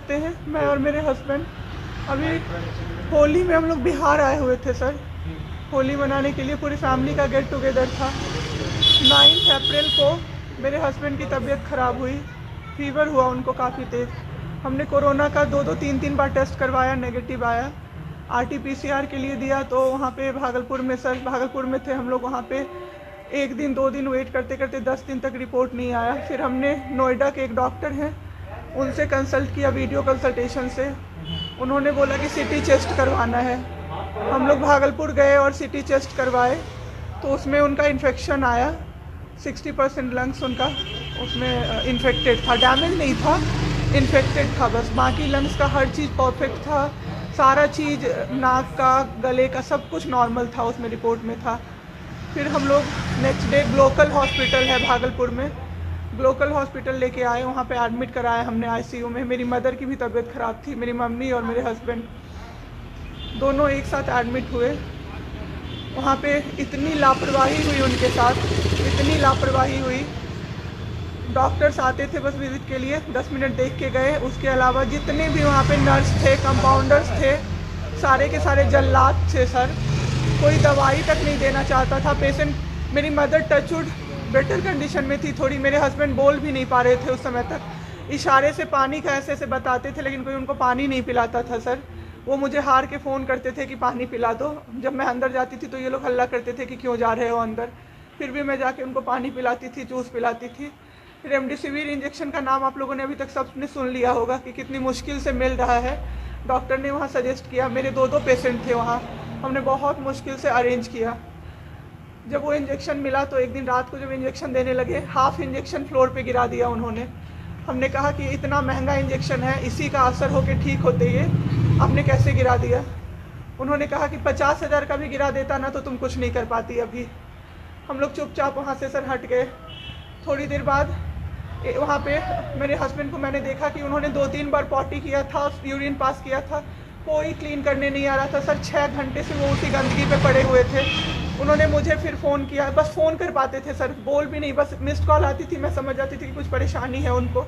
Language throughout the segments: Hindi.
रहते हैं, मैं और मेरे हस्बैंड। अभी होली में हम लोग बिहार आए हुए थे सर, होली मनाने के लिए पूरी फैमिली का गेट टुगेदर था। 9 अप्रैल को मेरे हस्बैंड की तबीयत ख़राब हुई, फीवर हुआ उनको काफ़ी तेज़। हमने कोरोना का 2-2 3-3 बार टेस्ट करवाया, नेगेटिव आया। RT-PCR के लिए दिया तो वहाँ पे भागलपुर में, सर भागलपुर में थे हम लोग, वहाँ पे 1 दिन 2 दिन वेट करते करते 10 दिन तक रिपोर्ट नहीं आया। फिर हमने नोएडा के एक डॉक्टर हैं उनसे कंसल्ट किया, वीडियो कंसल्टेशन से। उन्होंने बोला कि CT चेस्ट करवाना है। हम लोग भागलपुर गए और CT चेस्ट करवाए तो उसमें उनका इन्फेक्शन आया। 60% लंग्स उनका उसमें इन्फेक्टेड था, डैमेज नहीं था, इन्फेक्टेड था बस। बाकी लंग्स का हर चीज़ परफेक्ट था, सारा चीज़ नाक का, गले का सब कुछ नॉर्मल था, उसमें रिपोर्ट में था। फिर हम लोग नेक्स्ट डे ग्लोकल हॉस्पिटल है भागलपुर में, ग्लोकल हॉस्पिटल लेके आए, वहाँ पे एडमिट कराया हमने ICU में। मेरी मदर की भी तबीयत ख़राब थी, मेरी मम्मी और मेरे हस्बैंड दोनों एक साथ एडमिट हुए। वहाँ पे इतनी लापरवाही हुई उनके साथ, इतनी लापरवाही हुई। डॉक्टर्स आते थे बस विजिट के लिए, 10 मिनट देख के गए। उसके अलावा जितने भी वहाँ पे नर्स थे, कंपाउंडर्स थे, सारे के सारे जल्लाद थे सर। कोई दवाई तक नहीं देना चाहता था पेशेंट। मेरी मदर टचवुड बेटर कंडीशन में थी थोड़ी, मेरे हस्बैंड बोल भी नहीं पा रहे थे उस समय तक। इशारे से पानी का ऐसे ऐसे बताते थे, लेकिन कोई उनको पानी नहीं पिलाता था सर। वो मुझे हार के फ़ोन करते थे कि पानी पिला दो। जब मैं अंदर जाती थी तो ये लोग हल्ला करते थे कि क्यों जा रहे हो अंदर। फिर भी मैं जाके उनको पानी पिलाती थी, जूस पिलाती थी। रेमडेसिविर इंजेक्शन का नाम आप लोगों ने अभी तक सबने सुन लिया होगा कि कितनी मुश्किल से मिल रहा है। डॉक्टर ने वहाँ सजेस्ट किया, मेरे 2-2 पेशेंट थे वहाँ, हमने बहुत मुश्किल से अरेंज किया। जब वो इंजेक्शन मिला तो एक दिन रात को जब इंजेक्शन देने लगे, हाफ इंजेक्शन फ्लोर पे गिरा दिया उन्होंने। हमने कहा कि इतना महंगा इंजेक्शन है, इसी का असर होके ठीक होते ये आपने कैसे गिरा दिया। उन्होंने कहा कि 50,000 का भी गिरा देता ना तो तुम कुछ नहीं कर पाती अभी। हम लोग चुपचाप वहाँ से सर हट गए। थोड़ी देर बाद वहाँ पे मेरे हस्बैंड को मैंने देखा कि उन्होंने 2-3 बार पॉटी किया था, यूरिन पास किया था, कोई क्लीन करने नहीं आ रहा था सर। 6 घंटे से वो उसी गंदगी पे पड़े हुए थे। उन्होंने मुझे फिर फ़ोन किया, बस फ़ोन कर पाते थे सर, बोल भी नहीं, बस मिस्ड कॉल आती थी, मैं समझ जाती थी कि कुछ परेशानी है उनको।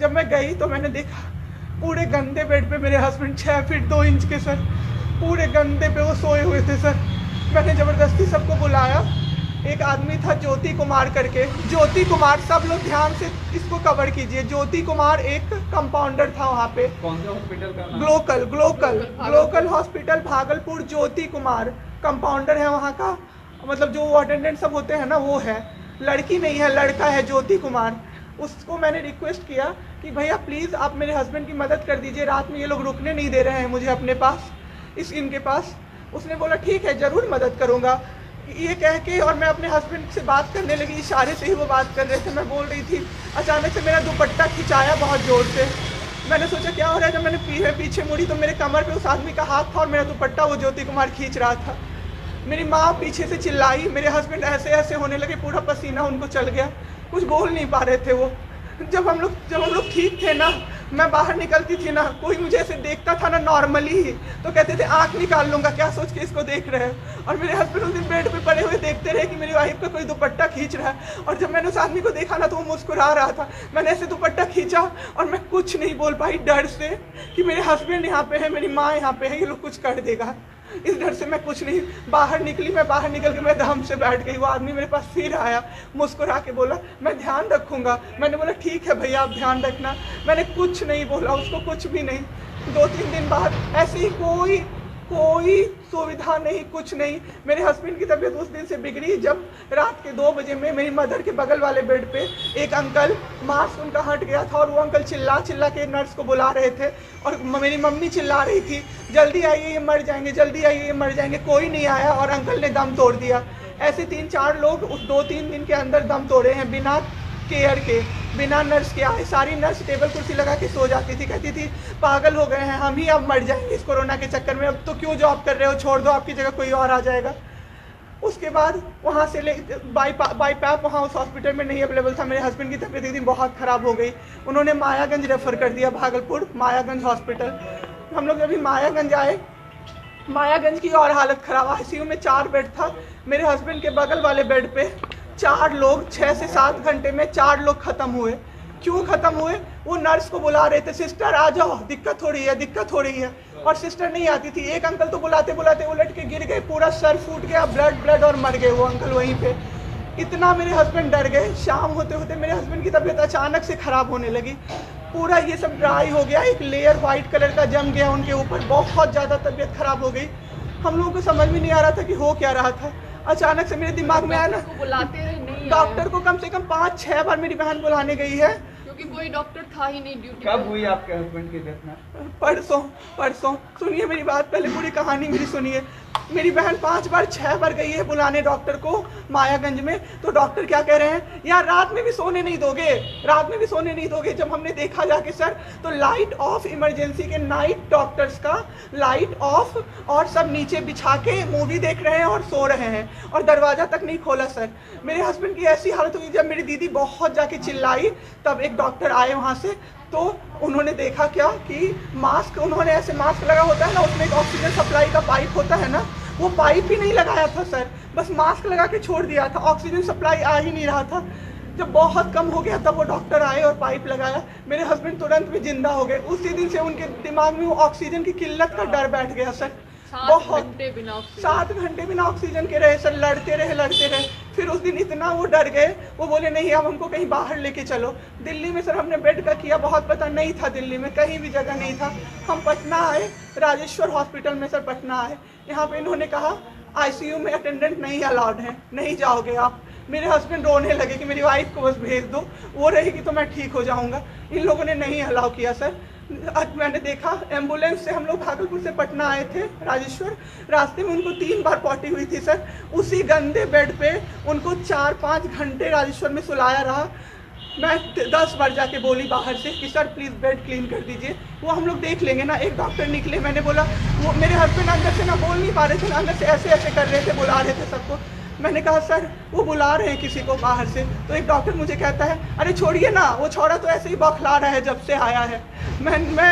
जब मैं गई तो मैंने देखा पूरे गंदे बेड पे मेरे हस्बैंड 6 फीट 2 इंच के सर, पूरे गंदे पे वो सोए हुए थे सर। मैंने ज़बरदस्ती सबको बुलाया। एक आदमी था ज्योति कुमार करके, ज्योति कुमार, सब लोग ध्यान से इसको कवर कीजिए। ज्योति कुमार एक कंपाउंडर था वहाँ पे। कौन से हॉस्पिटल का नाम? Glocal hospital Bhagalpur. Jyoti Kumar compounder है वहाँ का, मतलब जो अटेंडेंट सब होते हैं ना वो है, लड़की नहीं है लड़का है, ज्योति कुमार। उसको मैंने रिक्वेस्ट किया कि भैया प्लीज़ आप मेरे हस्बैंड की मदद कर दीजिए, रात में ये लोग रुकने नहीं दे रहे हैं मुझे अपने पास, इनके पास। उसने बोला ठीक है ज़रूर मदद करूँगा, ये कह के, और मैं अपने हस्बैंड से बात करने लगी, इशारे से ही वो बात कर रहे थे, मैं बोल रही थी। अचानक से मेरा दुपट्टा खिंचाया बहुत ज़ोर से। मैंने सोचा क्या हो रहा है, जब मैंने पीछे मुड़ी तो मेरे कमर पे उस आदमी का हाथ था और मेरा दुपट्टा वो ज्योति कुमार खींच रहा था। मेरी माँ पीछे से चिल्लाई, मेरे हस्बैंड ऐसे ऐसे होने लगे, पूरा पसीना उनको चल गया, कुछ बोल नहीं पा रहे थे वो। जब हम लोग ठीक थे ना, मैं बाहर निकलती थी ना, कोई मुझे ऐसे देखता था ना नॉर्मली ही तो कहते थे आँख निकाल लूँगा, क्या सोच के इसको देख रहे हैं। और मेरे हस्बैंड उस दिन बेड पे पड़े हुए देखते रहे कि मेरी वाइफ का कोई दुपट्टा खींच रहा है। और जब मैंने उस आदमी को देखा ना तो वो मुस्कुरा रहा था, मैंने ऐसे दुपट्टा खींचा और मैं कुछ नहीं बोल पाई डर से कि मेरे हस्बैंड यहाँ पे है, मेरी माँ यहाँ पे है, ये लोग कुछ कर देगा, इस डर से मैं कुछ नहीं बाहर निकली। मैं बाहर निकल के मैं दम से बैठ गई। वो आदमी मेरे पास फिर आया, मुस्कुरा के बोला मैं ध्यान रखूँगा। मैंने बोला ठीक है भैया आप ध्यान रखना। मैंने कुछ नहीं बोला उसको, कुछ भी नहीं। 2-3 दिन बाद ऐसे ही कोई सुविधा नहीं, कुछ नहीं। मेरे हस्बैंड की तबीयत उस दिन से बिगड़ी जब रात के 2 बजे में मेरी मदर के बगल वाले बेड पे एक अंकल, मास्क उनका हट गया था और वो अंकल चिल्ला के नर्स को बुला रहे थे और मेरी मम्मी चिल्ला रही थी जल्दी आइए ये मर जाएंगे, जल्दी आइए ये मर जाएंगे। कोई नहीं आया और अंकल ने दम तोड़ दिया। ऐसे 3-4 लोग उस 2-3 दिन के अंदर दम तोड़े हैं बिना केयर के, बिना नर्स के आए। सारी नर्स टेबल कुर्सी लगा के सो जाती थी, कहती थी पागल हो गए हैं हम ही, अब मर जाएंगे इस कोरोना के चक्कर में, अब तो क्यों जॉब कर रहे हो, छोड़ दो, आपकी जगह कोई और आ जाएगा। उसके बाद वहाँ से बाईपैप वहाँ उस हॉस्पिटल में नहीं अवेलेबल था। मेरे हस्बैंड की तबीयत एक दिन बहुत ख़राब हो गई, उन्होंने मायागंज रेफ़र कर दिया, भागलपुर मायागंज हॉस्पिटल। हम लोग अभी मायागंज आए, मायागंज की और हालत ख़राब। ICU में 4 बेड था, मेरे हस्बैंड के बगल वाले बेड पे 4 लोग 6 से 7 घंटे में 4 लोग ख़त्म हुए। क्यों ख़त्म हुए? वो नर्स को बुला रहे थे, सिस्टर आ जाओ, दिक्कत हो रही है, दिक्कत हो रही है, और सिस्टर नहीं आती थी। एक अंकल तो बुलाते बुलाते उलट के गिर गए, पूरा सर फूट गया, ब्लड ब्लड, और मर गए वो अंकल वहीं पे। इतना मेरे हस्बैंड डर गए। शाम होते होते मेरे हस्बैंड की तबीयत अचानक से ख़राब होने लगी, पूरा ये सब ड्राई हो गया, एक लेयर वाइट कलर का जम गया उनके ऊपर, बहुत ज़्यादा तबीयत ख़राब हो गई। हम लोगों को समझ में नहीं आ रहा था कि हो क्या रहा था। अचानक से मेरे दिमाग में आया ना, बुलाते नहीं, डॉक्टर को कम से कम 5-6 बार मेरी बहन बुलाने गई है, क्योंकि कोई डॉक्टर था ही नहीं ड्यूटी। कब हुई आपके हस्बैंड की डेथ? परसों सुनिए मेरी बात, पहले पूरी कहानी मेरी सुनिए। मेरी बहन 5-6 बार गई है बुलाने डॉक्टर को मायागंज में, तो डॉक्टर क्या कह रहे हैं, यार रात में भी सोने नहीं दोगे, रात में भी सोने नहीं दोगे। जब हमने देखा जाके सर, तो लाइट ऑफ, इमरजेंसी के नाइट डॉक्टर्स का लाइट ऑफ, और सब नीचे बिछा के मूवी देख रहे हैं और सो रहे हैं, और दरवाज़ा तक नहीं खोला सर। मेरे हस्बैंड की ऐसी हालत हुई, जब मेरी दीदी बहुत जाके चिल्लाई, तब एक डॉक्टर आए वहाँ से, तो उन्होंने देखा क्या कि मास्क, उन्होंने ऐसे मास्क लगा होता है ना, उसमें एक ऑक्सीजन सप्लाई का पाइप होता है ना, वो पाइप ही नहीं लगाया था सर, बस मास्क लगा के छोड़ दिया था, ऑक्सीजन सप्लाई आ ही नहीं रहा था। जब बहुत कम हो गया तब वो डॉक्टर आए और पाइप लगाया, मेरे हस्बैंड तुरंत में जिंदा हो गए। उसी दिन से उनके दिमाग में वो ऑक्सीजन की किल्लत का डर बैठ गया सर। 7 घंटे बिना ऑक्सीजन, 7 घंटे बिना ऑक्सीजन के रहे सर, लड़ते रहे। फिर उस दिन इतना वो डर गए, वो बोले नहीं अब हमको कहीं बाहर लेके चलो। दिल्ली में सर हमने बेड का किया, बहुत पता नहीं था, दिल्ली में कहीं भी जगह नहीं था। हम पटना आए, राजेश्वर हॉस्पिटल में सर पटना आए। यहाँ पे इन्होंने कहा आईसीयू में अटेंडेंट नहीं अलाउड है, नहीं जाओगे आप। मेरे हस्बैंड रोने लगे कि मेरी वाइफ को बस भेज दो, वो रहेगी तो मैं ठीक हो जाऊँगा। इन लोगों ने नहीं अलाउ किया सर। आज मैंने देखा, एम्बुलेंस से हम लोग भागलपुर से पटना आए थे राजेश्वर, रास्ते में उनको 3 बार पॉटी हुई थी सर। उसी गंदे बेड पे उनको 4-5 घंटे राजेश्वर में सुलाया रहा। मैं 10 बार जाके बोली बाहर से कि सर प्लीज़ बेड क्लीन कर दीजिए, वो हम लोग देख लेंगे ना। एक डॉक्टर निकले, मैंने बोला, वो मेरे हस्बैंड अंदर से ना बोल नहीं पा रहे थे, अंदर से ऐसे ऐसे कर रहे थे, बुला रहे थे सबको। मैंने कहा सर वो बुला रहे हैं किसी को बाहर से, तो एक डॉक्टर मुझे कहता है अरे छोड़िए ना, वो छोड़ा तो ऐसे ही बौखला रहा है जब से आया है। मैं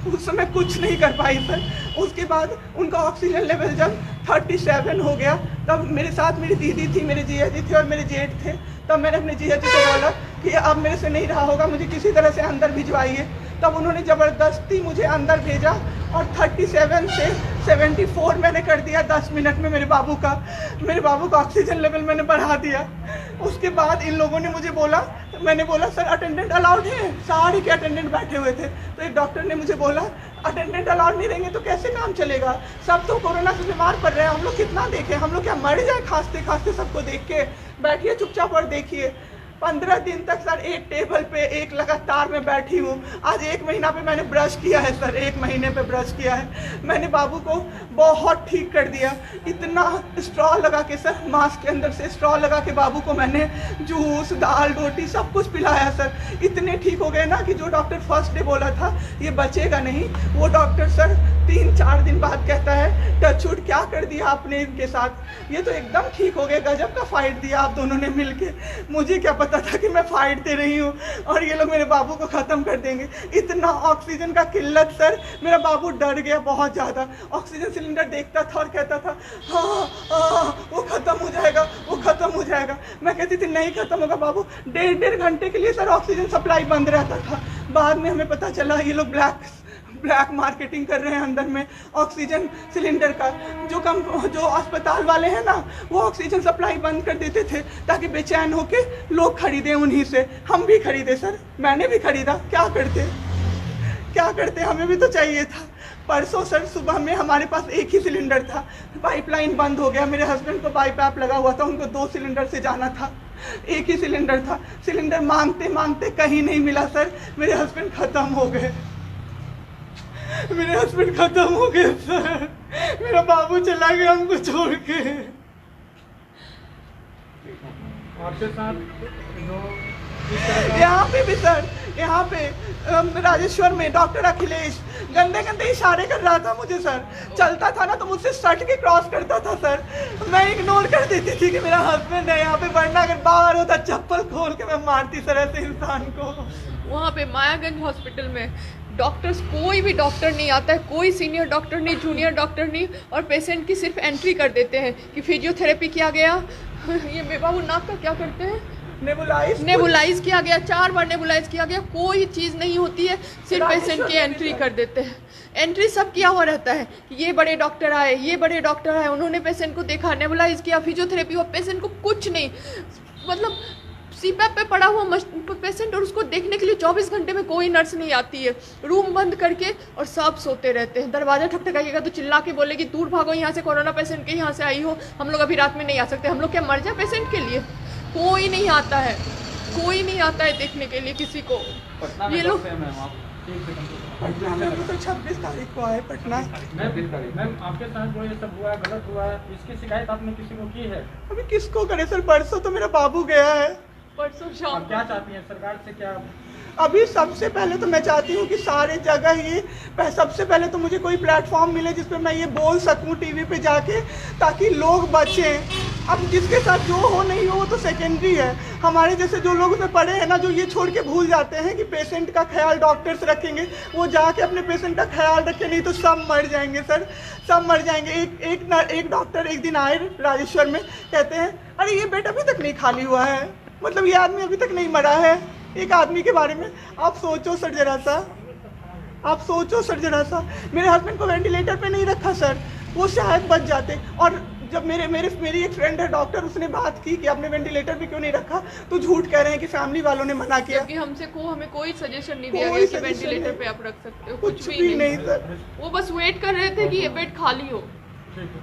उस समय कुछ नहीं कर पाई सर। उसके बाद उनका ऑक्सीजन लेवल जब 37 हो गया, तब मेरे साथ मेरी दीदी थी, मेरे जीजा जी थे और मेरे जेठ थे। तब मैंने अपने जीजा जी को बोला कि अब मेरे से नहीं रहा होगा, मुझे किसी तरह से अंदर भिजवाइए। तब उन्होंने ज़बरदस्ती मुझे अंदर भेजा और 37 से 74 मैंने कर दिया 10 मिनट में। मेरे बाबू का ऑक्सीजन लेवल मैंने बढ़ा दिया। उसके बाद इन लोगों ने मुझे बोला, मैंने बोला सर अटेंडेंट अलाउड है, सारे के अटेंडेंट बैठे हुए थे। तो एक डॉक्टर ने मुझे बोला अटेंडेंट अलाउड नहीं रहेंगे तो कैसे काम चलेगा, सब तो कोरोना से बीमार पड़ रहे हैं, हम लोग कितना देखें, हम लोग क्या मर जाए खांसते खांसते सबको देख के। बैठिए चुपचाप और देखिए। 15 दिन तक सर एक टेबल पे एक लगातार मैं बैठी हूँ। आज 1 महीना पे मैंने ब्रश किया है सर, 1 महीने पे ब्रश किया है मैंने। बाबू को बहुत ठीक कर दिया। इतना स्ट्रॉ लगा के सर, मास्क के अंदर से स्ट्रॉ लगा के बाबू को मैंने जूस, दाल, रोटी सब कुछ पिलाया सर। इतने ठीक हो गए ना कि जो डॉक्टर फर्स्ट डे बोला था ये बचेगा नहीं, वो डॉक्टर सर 3-4 दिन बाद कहता है टचवुड क्या कर दिया आपने इनके साथ, ये तो एकदम ठीक हो गए, गजब का फाइट दिया आप दोनों ने मिलके। मुझे क्या पता था कि मैं फाइट दे रही हूँ और ये लोग मेरे बाबू को ख़त्म कर देंगे। इतना ऑक्सीजन का किल्लत सर, मेरा बाबू डर गया बहुत ज़्यादा। ऑक्सीजन सिलेंडर देखता था और कहता था हाँ वो ख़त्म हो जाएगा, वो ख़त्म हो जाएगा। मैं कहती थी नहीं ख़त्म होगा बाबू। 1.5 घंटे के लिए सर ऑक्सीजन सप्लाई बंद रहता था। बाद में हमें पता चला ये लोग ब्लैक मार्केटिंग कर रहे हैं अंदर में ऑक्सीजन सिलेंडर का। जो अस्पताल वाले हैं ना, वो ऑक्सीजन सप्लाई बंद कर देते थे ताकि बेचैन होके लोग खरीदें उन्हीं से। हम भी खरीदे सर, मैंने भी खरीदा। क्या करते, हमें भी तो चाहिए था। परसों सर सुबह में हमारे पास एक ही सिलेंडर था, पाइपलाइन बंद हो गया। मेरे हस्बैंड को बाईपैप लगा हुआ था, उनको 2 सिलेंडर से जाना था, एक ही सिलेंडर था। सिलेंडर मांगते मांगते कहीं नहीं मिला सर, मेरे हस्बैंड ख़त्म हो गए। सर, मेरा बाबू चला गया हमको छोड़ के। आपके साथ यहाँ पे भी सर, यहाँ पे राजेश्वर में डॉक्टर अखिलेश गंदे गंदे इशारे कर रहा था मुझे सर। चलता था ना तो मुझसे सट के क्रॉस करता था सर। मैं इग्नोर कर देती थी कि मेरा हस्बैंड है यहाँ पे, वरना अगर बाहर होता चप्पल खोल के मैं मारती सर ऐसे इंसान को। वहाँ पे मायागंज हॉस्पिटल में डॉक्टर्स, कोई भी डॉक्टर नहीं आता है, कोई सीनियर डॉक्टर नहीं, जूनियर डॉक्टर नहीं, और पेशेंट की सिर्फ एंट्री कर देते हैं कि फिजियोथेरेपी किया गया। ये मेरे बाबू नाक का क्या करते हैं, नेबुलाइज किया गया, 4 बार नेबुलाइज किया गया, कोई चीज़ नहीं होती है, सिर्फ पेशेंट की एंट्री कर देते हैं। एंट्री सब किया हुआ रहता है कि ये बड़े डॉक्टर आए, ये बड़े डॉक्टर आए, उन्होंने पेशेंट को देखा, नेबुलाइज किया, फिजियोथेरेपी हुआ, पेशेंट को कुछ नहीं, मतलब सीपैप पे पड़ा हुआ पेशेंट, और उसको देखने के लिए 24 घंटे में कोई नर्स नहीं आती है, रूम बंद करके, और सब सोते रहते हैं। दरवाज़ा ठकठकाइएगा तो चिल्ला के बोलेगी दूर भागो यहाँ से, कोरोना पेशेंट के यहाँ से आई हो, हम लोग अभी रात में नहीं आ सकते। हम लोग क्या मर जाए पेशेंट के लिए? कोई नहीं आता है, कोई नहीं आता है देखने के लिए किसी को। ये लोग पटना में तो 26 तारीख को आए पटना। मैम आपके साथ जो ये सब हुआ है, गलत हुआ है, इसकी शिकायत आपने किसी को की है? अभी किसको करे सर? परसों तो मेरा बाबू गया है। परसों शाम आप क्या चाहती हैं सरकार से? क्या अभी सबसे पहले तो मैं चाहती हूँ कि सारे जगह ही सबसे पहले तो मुझे कोई प्लेटफॉर्म मिले जिस पे मैं ये बोल सकूँ टीवी पे जाके, ताकि लोग बचें। अब जिसके साथ जो हो नहीं हो वो तो सेकेंडरी है। हमारे जैसे जो लोग उसमें पड़े हैं ना, जो ये छोड़ के भूल जाते हैं कि पेशेंट का ख्याल डॉक्टर्स रखेंगे, वो जाके अपने पेशेंट का ख्याल रखें, नहीं तो सब मर जाएंगे सर, सब मर जाएंगे। एक डॉक्टर एक दिन आए राजेश्वर में, कहते हैं अरे ये बेड अभी तक नहीं खाली हुआ है, मतलब ये आदमी अभी तक नहीं मरा है। एक आदमी के बारे में आप सोचो सर जरा सा, आप सोचो सर जरा सा। मेरे हस्बैंड को वेंटिलेटर पे नहीं रखा सर, वो शायद बच जाते। और जब मेरी एक फ्रेंड है डॉक्टर, उसने बात की कि आपने वेंटिलेटर पे क्यों नहीं रखा, तो झूठ कह रहे हैं कि फैमिली वालों ने मना किया। क्योंकि हमें कोई सजेशन नहीं दिया गया कि वेंटिलेटर पे आप रख सकते हो, कुछ भी नहीं सर। वो बस वेट कर रहे थे कि ये बेड खाली हो। ठीक है।